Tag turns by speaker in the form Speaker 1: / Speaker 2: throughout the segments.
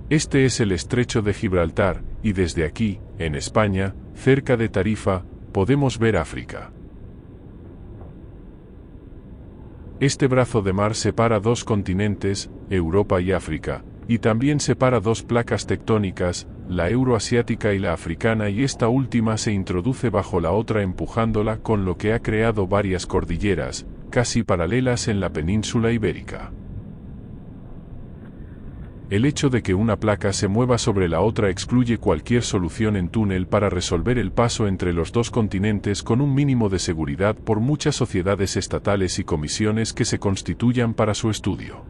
Speaker 1: Este es el estrecho de Gibraltar, y desde aquí, en España, cerca de Tarifa, podemos ver África. Este brazo de mar separa dos continentes, Europa y África, y también separa dos placas tectónicas, la euroasiática y la africana, y esta última se introduce bajo la otra empujándola, con lo que ha creado varias cordilleras, casi paralelas en la península ibérica. El hecho de que una placa se mueva sobre la otra excluye cualquier solución en túnel para resolver el paso entre los dos continentes con un mínimo de seguridad por muchas sociedades estatales y comisiones que se constituyan para su estudio.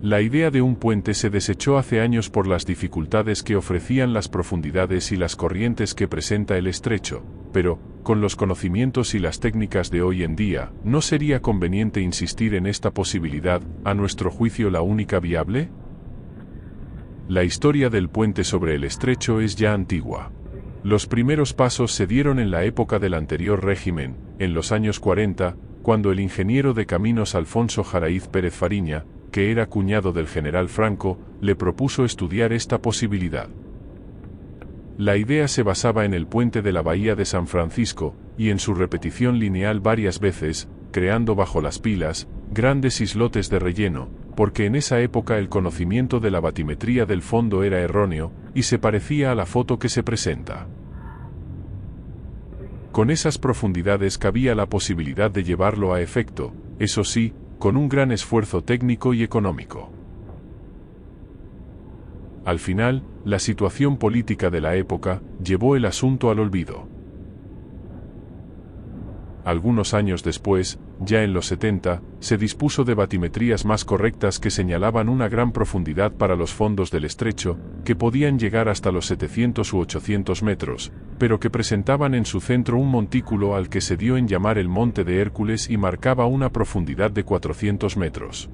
Speaker 1: La idea de un puente se desechó hace años por las dificultades que ofrecían las profundidades y las corrientes que presenta el estrecho, pero, con los conocimientos y las técnicas de hoy en día, ¿no sería conveniente insistir en esta posibilidad, a nuestro juicio la única viable? La historia del puente sobre el estrecho es ya antigua. Los primeros pasos se dieron en la época del anterior régimen, en los años 40, cuando el ingeniero de caminos Alfonso Jaraiz Pérez Fariña, que era cuñado del general Franco, le propuso estudiar esta posibilidad. La idea se basaba en el puente de la bahía de San Francisco, y en su repetición lineal varias veces, creando bajo las pilas, grandes islotes de relleno, porque en esa época el conocimiento de la batimetría del fondo era erróneo, y se parecía a la foto que se presenta. Con esas profundidades cabía la posibilidad de llevarlo a efecto, eso sí, con un gran esfuerzo técnico y económico. Al final, la situación política de la época llevó el asunto al olvido. Algunos años después, ya en los 70, se dispuso de batimetrías más correctas que señalaban una gran profundidad para los fondos del estrecho, que podían llegar hasta los 700 u 800 metros, pero que presentaban en su centro un montículo al que se dio en llamar el Monte de Hércules y marcaba una profundidad de 400 metros.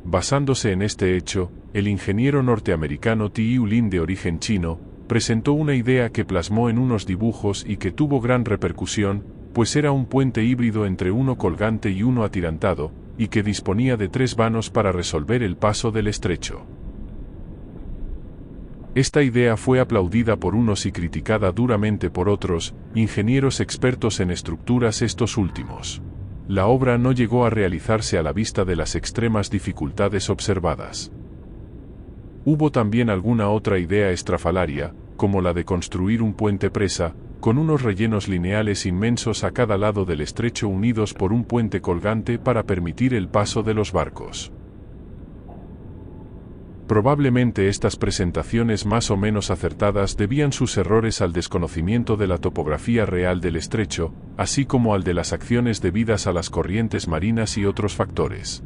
Speaker 1: Basándose en este hecho, el ingeniero norteamericano Tiu Lin, de origen chino, presentó una idea que plasmó en unos dibujos y que tuvo gran repercusión, pues era un puente híbrido entre uno colgante y uno atirantado, y que disponía de 3 vanos para resolver el paso del estrecho. Esta idea fue aplaudida por unos y criticada duramente por otros, ingenieros expertos en estructuras estos últimos. La obra no llegó a realizarse a la vista de las extremas dificultades observadas. Hubo también alguna otra idea estrafalaria, como la de construir un puente presa, con unos rellenos lineales inmensos a cada lado del estrecho unidos por un puente colgante para permitir el paso de los barcos. Probablemente estas presentaciones más o menos acertadas debían sus errores al desconocimiento de la topografía real del estrecho, así como al de las acciones debidas a las corrientes marinas y otros factores.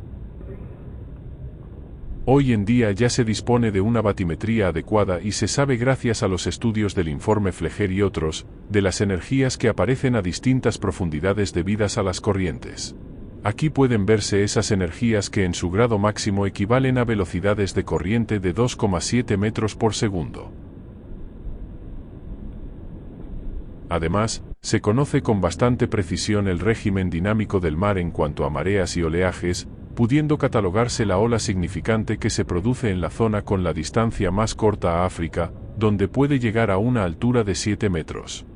Speaker 1: Hoy en día ya se dispone de una batimetría adecuada y se sabe, gracias a los estudios del informe Fleger y otros, de las energías que aparecen a distintas profundidades debidas a las corrientes. Aquí pueden verse esas energías que en su grado máximo equivalen a velocidades de corriente de 2,7 metros por segundo. Además, se conoce con bastante precisión el régimen dinámico del mar en cuanto a mareas y oleajes, pudiendo catalogarse la ola significante que se produce en la zona con la distancia más corta a África, donde puede llegar a una altura de 7 metros.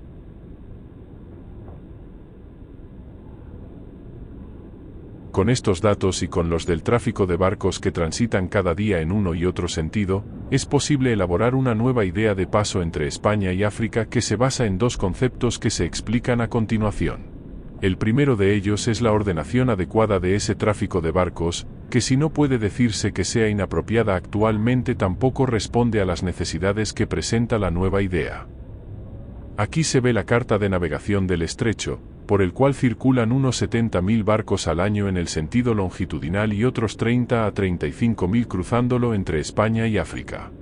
Speaker 1: Con estos datos y con los del tráfico de barcos que transitan cada día en uno y otro sentido, es posible elaborar una nueva idea de paso entre España y África que se basa en 2 conceptos que se explican a continuación. El primero de ellos es la ordenación adecuada de ese tráfico de barcos, que si no puede decirse que sea inapropiada actualmente, tampoco responde a las necesidades que presenta la nueva idea. Aquí se ve la carta de navegación del estrecho, por el cual circulan unos 70.000 barcos al año en el sentido longitudinal y otros 30 a 35.000 cruzándolo entre España y África.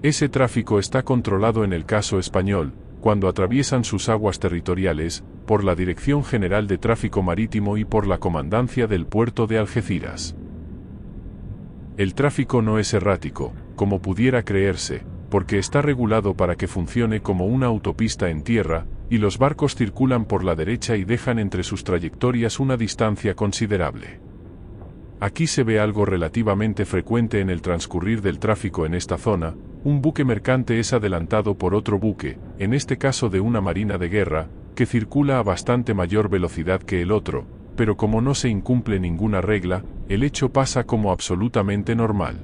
Speaker 1: Ese tráfico está controlado en el caso español, cuando atraviesan sus aguas territoriales, por la Dirección General de Tráfico Marítimo y por la Comandancia del Puerto de Algeciras. El tráfico no es errático, como pudiera creerse, porque está regulado para que funcione como una autopista en tierra, y los barcos circulan por la derecha y dejan entre sus trayectorias una distancia considerable. Aquí se ve algo relativamente frecuente en el transcurrir del tráfico en esta zona: un buque mercante es adelantado por otro buque, en este caso de una marina de guerra, que circula a bastante mayor velocidad que el otro, pero como no se incumple ninguna regla, el hecho pasa como absolutamente normal.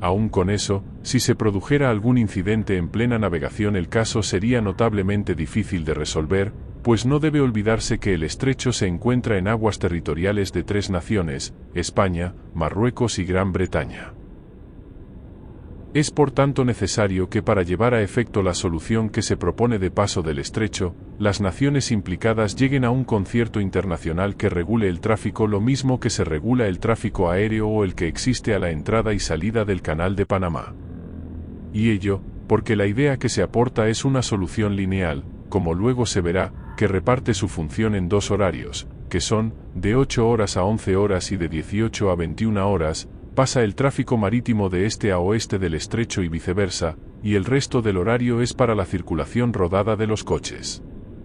Speaker 1: Aún con eso, si se produjera algún incidente en plena navegación, el caso sería notablemente difícil de resolver, pues no debe olvidarse que el estrecho se encuentra en aguas territoriales de tres naciones: España, Marruecos y Gran Bretaña. Es por tanto necesario que, para llevar a efecto la solución que se propone de paso del estrecho, las naciones implicadas lleguen a un concierto internacional que regule el tráfico lo mismo que se regula el tráfico aéreo o el que existe a la entrada y salida del Canal de Panamá. Y ello, porque la idea que se aporta es una solución lineal, como luego se verá, que reparte su función en dos horarios, que son, de 8 horas a 11 horas y de 18 a 21 horas, pasa el tráfico marítimo de este a oeste del estrecho y viceversa, y el resto del horario es para la circulación rodada de los coches.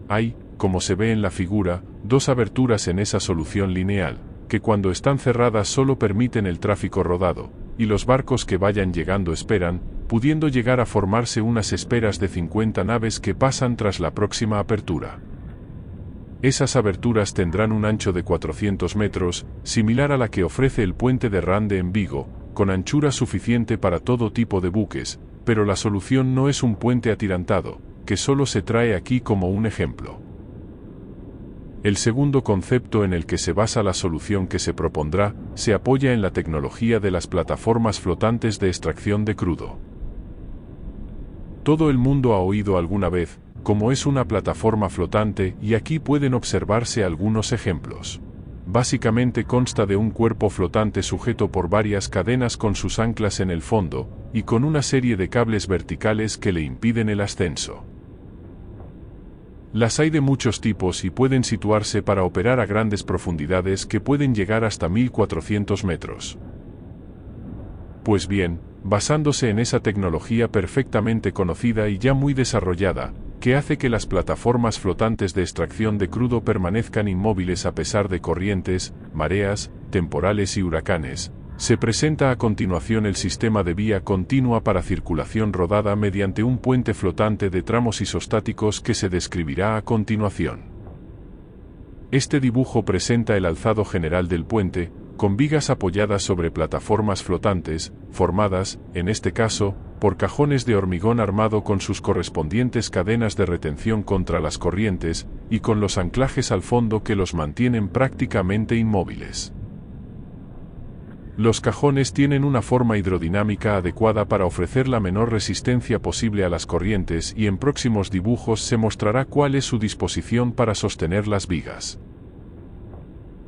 Speaker 1: Hay, como se ve en la figura, dos aberturas en esa solución lineal, que cuando están cerradas solo permiten el tráfico rodado, y los barcos que vayan llegando esperan, pudiendo llegar a formarse unas esperas de 50 naves que pasan tras la próxima apertura. Esas aberturas tendrán un ancho de 400 metros, similar a la que ofrece el puente de Rande en Vigo, con anchura suficiente para todo tipo de buques, pero la solución no es un puente atirantado, que solo se trae aquí como un ejemplo. El segundo concepto en el que se basa la solución que se propondrá, se apoya en la tecnología de las plataformas flotantes de extracción de crudo. Todo el mundo ha oído alguna vez cómo es una plataforma flotante, y aquí pueden observarse algunos ejemplos. Básicamente consta de un cuerpo flotante sujeto por varias cadenas con sus anclas en el fondo, y con una serie de cables verticales que le impiden el ascenso. Las hay de muchos tipos y pueden situarse para operar a grandes profundidades que pueden llegar hasta 1400 metros. Pues bien, basándose en esa tecnología perfectamente conocida y ya muy desarrollada, que hace que las plataformas flotantes de extracción de crudo permanezcan inmóviles a pesar de corrientes, mareas, temporales y huracanes, se presenta a continuación el sistema de vía continua para circulación rodada mediante un puente flotante de tramos isostáticos que se describirá a continuación. Este dibujo presenta el alzado general del puente, con vigas apoyadas sobre plataformas flotantes, formadas, en este caso, por cajones de hormigón armado con sus correspondientes cadenas de retención contra las corrientes, y con los anclajes al fondo que los mantienen prácticamente inmóviles. Los cajones tienen una forma hidrodinámica adecuada para ofrecer la menor resistencia posible a las corrientes, y en próximos dibujos se mostrará cuál es su disposición para sostener las vigas.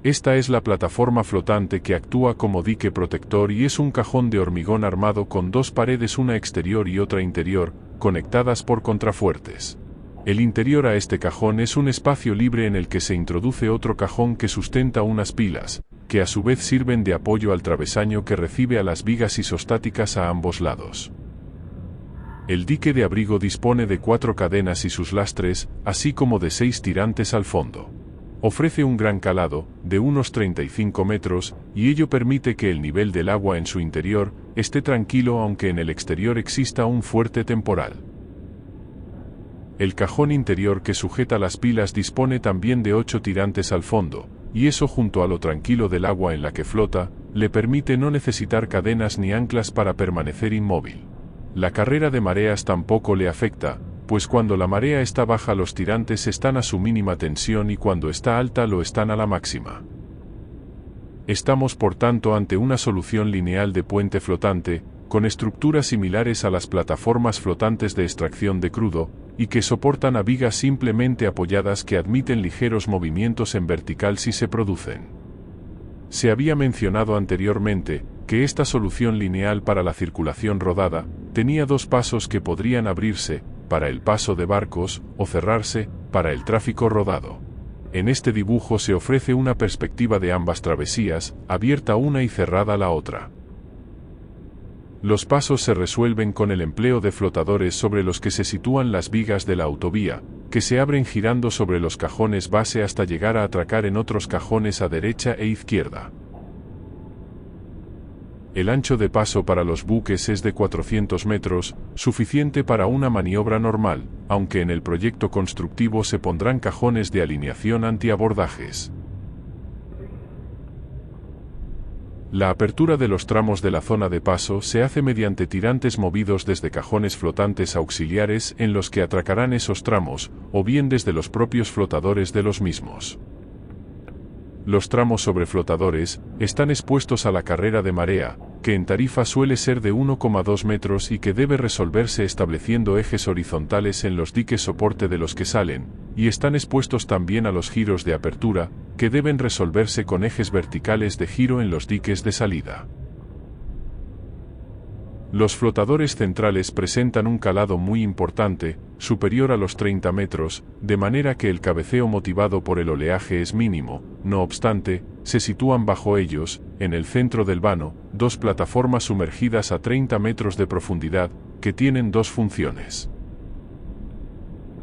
Speaker 1: Esta es la plataforma flotante que actúa como dique protector y es un cajón de hormigón armado con dos paredes, una exterior y otra interior, conectadas por contrafuertes. El interior a este cajón es un espacio libre en el que se introduce otro cajón que sustenta unas pilas, que a su vez sirven de apoyo al travesaño que recibe a las vigas isostáticas a ambos lados. El dique de abrigo dispone de 4 cadenas y sus lastres, así como de 6 tirantes al fondo. Ofrece un gran calado, de unos 35 metros, y ello permite que el nivel del agua en su interior esté tranquilo aunque en el exterior exista un fuerte temporal. El cajón interior que sujeta las pilas dispone también de 8 tirantes al fondo, y eso, junto a lo tranquilo del agua en la que flota, le permite no necesitar cadenas ni anclas para permanecer inmóvil. La carrera de mareas tampoco le afecta, pues cuando la marea está baja los tirantes están a su mínima tensión y cuando está alta lo están a la máxima. Estamos por tanto ante una solución lineal de puente flotante, con estructuras similares a las plataformas flotantes de extracción de crudo, y que soportan a vigas simplemente apoyadas que admiten ligeros movimientos en vertical si se producen. Se había mencionado anteriormente que esta solución lineal para la circulación rodada tenía 2 pasos que podrían abrirse, para el paso de barcos, o cerrarse, para el tráfico rodado. En este dibujo se ofrece una perspectiva de ambas travesías, abierta una y cerrada la otra. Los pasos se resuelven con el empleo de flotadores sobre los que se sitúan las vigas de la autovía, que se abren girando sobre los cajones base hasta llegar a atracar en otros cajones a derecha e izquierda. El ancho de paso para los buques es de 400 metros, suficiente para una maniobra normal, aunque en el proyecto constructivo se pondrán cajones de alineación antiabordajes. La apertura de los tramos de la zona de paso se hace mediante tirantes movidos desde cajones flotantes auxiliares en los que atracarán esos tramos, o bien desde los propios flotadores de los mismos. Los tramos sobre flotadores están expuestos a la carrera de marea, que en Tarifa suele ser de 1,2 metros y que debe resolverse estableciendo ejes horizontales en los diques soporte de los que salen, y están expuestos también a los giros de apertura, que deben resolverse con ejes verticales de giro en los diques de salida. Los flotadores centrales presentan un calado muy importante, superior a los 30 metros, de manera que el cabeceo motivado por el oleaje es mínimo. No obstante, se sitúan bajo ellos, en el centro del vano, dos plataformas sumergidas a 30 metros de profundidad, que tienen dos funciones.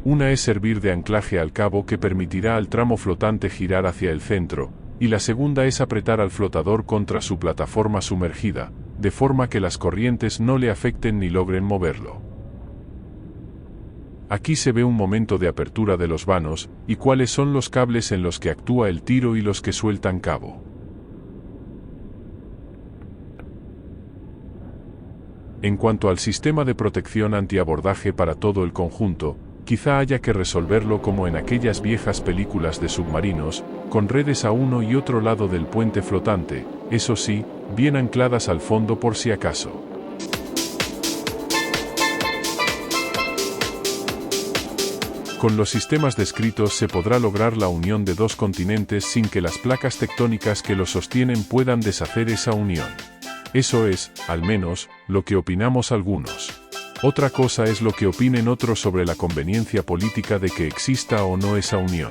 Speaker 1: Una es servir de anclaje al cabo que permitirá al tramo flotante girar hacia el centro, y la segunda es apretar al flotador contra su plataforma sumergida, de forma que las corrientes no le afecten ni logren moverlo. Aquí se ve un momento de apertura de los vanos, y cuáles son los cables en los que actúa el tiro y los que sueltan cabo. En cuanto al sistema de protección antiabordaje para todo el conjunto, quizá haya que resolverlo como en aquellas viejas películas de submarinos, con redes a uno y otro lado del puente flotante, eso sí, bien ancladas al fondo por si acaso. Con los sistemas descritos se podrá lograr la unión de dos continentes sin que las placas tectónicas que los sostienen puedan deshacer esa unión. Eso es, al menos, lo que opinamos algunos. Otra cosa es lo que opinen otros sobre la conveniencia política de que exista o no esa unión.